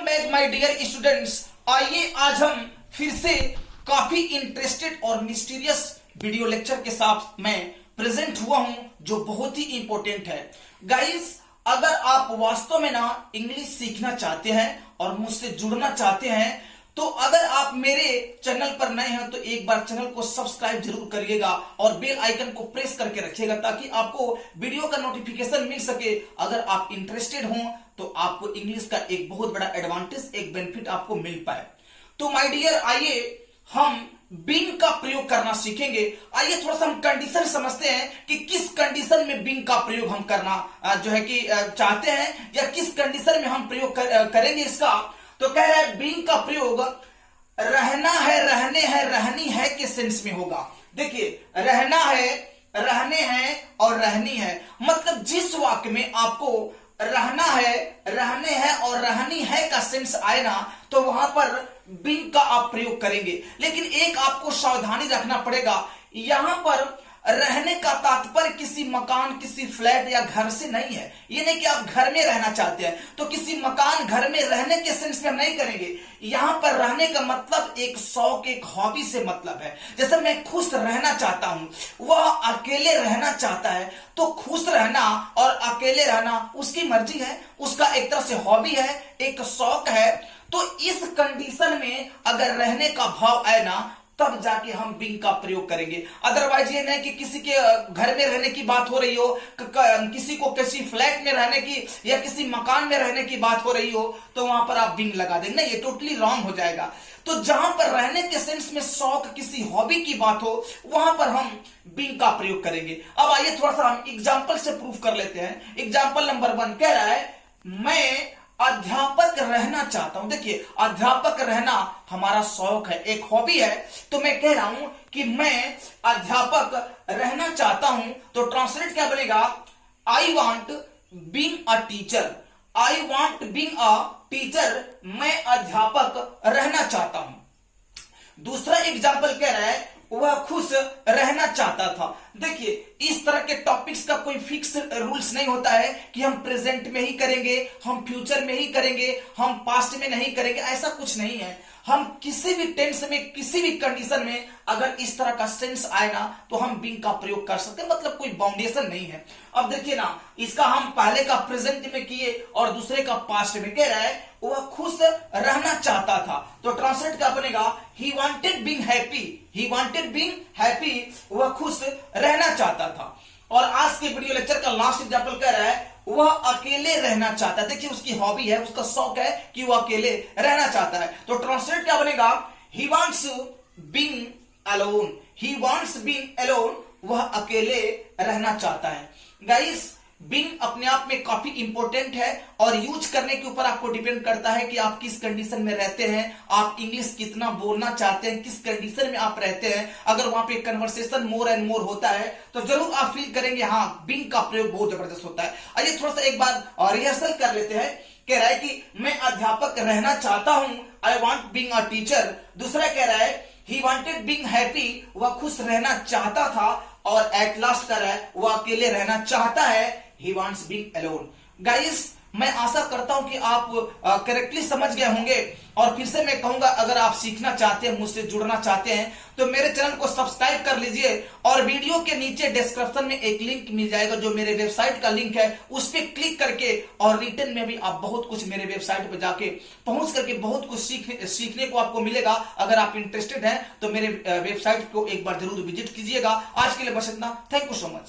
Back my dear students. आइए आज हम फिर से काफी इंटरेस्टेड और मिस्टीरियस वीडियो लेक्चर के साथ मैं प्रेजेंट हुआ हूं जो बहुत ही इंपॉर्टेंट है। गाइस, अगर आप वास्तव में ना इंग्लिश सीखना चाहते हैं और मुझसे जुड़ना चाहते हैं तो अगर आप मेरे चैनल पर नए हैं तो एक बार चैनल को सब्सक्राइब जरूर करिएगा और बेल आइकन को प्रेस करके रखिएगा ताकि आपको वीडियो का नोटिफिकेशन मिल सके। अगर आप इंटरेस्टेड हों तो आपको इंग्लिश का एक बहुत बड़ा एडवांटेज, एक बेनिफिट आपको मिल पाए। तो माय डियर, आइए हम बीइंग का प्रयोग करना सीखेंगे। आइए थोड़ा सा हम कंडीशन समझते हैं कि किस कंडीशन में बीइंग का प्रयोग हम करना जो है कि चाहते हैं या किस कंडीशन में हम प्रयोग करेंगे इसका। तो कह रहा है बीइंग का प्रयोग रहना है, रहने हैं, रहनी है के सेंस में होगा। देखिए, रहना है, रहने हैं और रहनी है, मतलब जिस वाक्य में आपको रहना है, रहने हैं और रहनी है का सेंस आए ना तो वहां पर बीइंग का आप प्रयोग करेंगे। लेकिन एक आपको सावधानी रखना पड़ेगा, यहां पर रहने का तात्पर्य किसी मकान, किसी फ्लैट या घर से नहीं है। ये नहीं कि आप घर में रहना चाहते हैं तो किसी मकान, घर में रहने के सेंस में हम नहीं करेंगे। यहां पर रहने का मतलब एक शौक, एक हॉबी से मतलब है। जैसे मैं खुश रहना चाहता हूं, वह अकेले रहना चाहता है, तो खुश रहना और अकेले रहना उसकी मर्जी है, उसका एक तरह से हॉबी है, एक शौक है। तो इस कंडीशन में अगर रहने का भाव आए ना तब जाके हम बीइंग का प्रयोग करेंगे। अदरवाइज ये नहीं कि किसी के घर में रहने की बात हो रही हो, किसी को किसी फ्लैट में रहने की या किसी मकान में रहने की बात हो रही हो तो वहां पर आप बीइंग लगा देंगे, नहीं, ये टोटली रॉन्ग हो जाएगा। तो जहां पर रहने के सेंस में शौक, किसी हॉबी की बात हो, वहां पर हम बीइंग का प्रयोग करेंगे। अब आइए थोड़ा सा हम एग्जाम्पल से प्रूफ कर लेते हैं। एग्जाम्पल नंबर 1 कह रहा है मैं अध्यापक रहना चाहता हूं। देखिए, अध्यापक रहना हमारा शौक है, एक हॉबी है। तो मैं कह रहा हूं कि मैं अध्यापक रहना चाहता हूं, तो ट्रांसलेट क्या बनेगा? I want being a teacher. I want being a teacher, मैं अध्यापक रहना चाहता हूं। दूसरा एग्जाम्पल कह रहा है वह खुश रहना चाहता था। देखिए, इस तरह के टॉपिक्स का कोई फिक्स रूल्स नहीं होता है कि हम प्रेजेंट में ही करेंगे, हम फ्यूचर में ही करेंगे, हम पास्ट में नहीं करेंगे, ऐसा कुछ नहीं है। हम किसी भी टेंस में, किसी भी कंडीशन में अगर इस तरह का सेंस आए ना तो हम बीइंग का प्रयोग कर सकते हैं, मतलब कोई बाउंडेशन नहीं है। अब देखिए ना, इसका हम पहले का प्रेजेंट में किए और दूसरे का पास्ट में। कह रहा है वह खुश रहना चाहता था, तो ट्रांसलेट क्या बनेगा? He wanted being happy. He wanted being happy, वह खुश रहना चाहता था। और आज के वीडियो लेक्चर का लास्ट एग्जाम्पल कह रहा है वह अकेले रहना चाहता है। देखिए, उसकी हॉबी है, उसका शौक है कि वह अकेले रहना चाहता है। तो ट्रांसलेट क्या बनेगा? He wants being alone. He wants being alone, वह अकेले रहना चाहता है। गाइस, बीइंग अपने आप में काफी इंपॉर्टेंट है और यूज करने के ऊपर आपको डिपेंड करता है कि आप किस कंडीशन में रहते हैं, आप इंग्लिश कितना बोलना चाहते हैं, किस कंडीशन में आप रहते हैं। अगर वहां पे कन्वर्सेशन मोर एंड मोर होता है तो जरूर आप फील करेंगे हाँ, बीइंग का प्रयोग बहुत जबरदस्त होता है। आइए थोड़ा सा एक बार रिहर्सल कर लेते हैं। कह रहा है कि मैं अध्यापक रहना चाहता हूं, I want being a teacher. दूसरा कह रहा है ही वॉन्टेड बीइंग हैप्पी, वह खुश रहना चाहता था। और एट लास्ट कर रहा है वह अकेले रहना चाहता है, he wants being alone। Guys, मैं आशा करता हूं कि आप करेक्टली समझ गए होंगे। और फिर से मैं कहूंगा, अगर आप सीखना चाहते हैं, मुझसे जुड़ना चाहते हैं तो मेरे चैनल को सब्सक्राइब कर लीजिए और वीडियो के नीचे डिस्क्रिप्शन में एक लिंक मिल जाएगा जो मेरे वेबसाइट का लिंक है, उस पर क्लिक करके और रिटर्न में भी आप बहुत कुछ मेरे वेबसाइट पर जाके पहुंच करके बहुत कुछ सीखने को आपको मिलेगा। अगर आप इंटरेस्टेड हैं तो मेरे वेबसाइट को एक बार जरूर विजिट कीजिएगा। आज के लिए बस इतना। Thank you so much.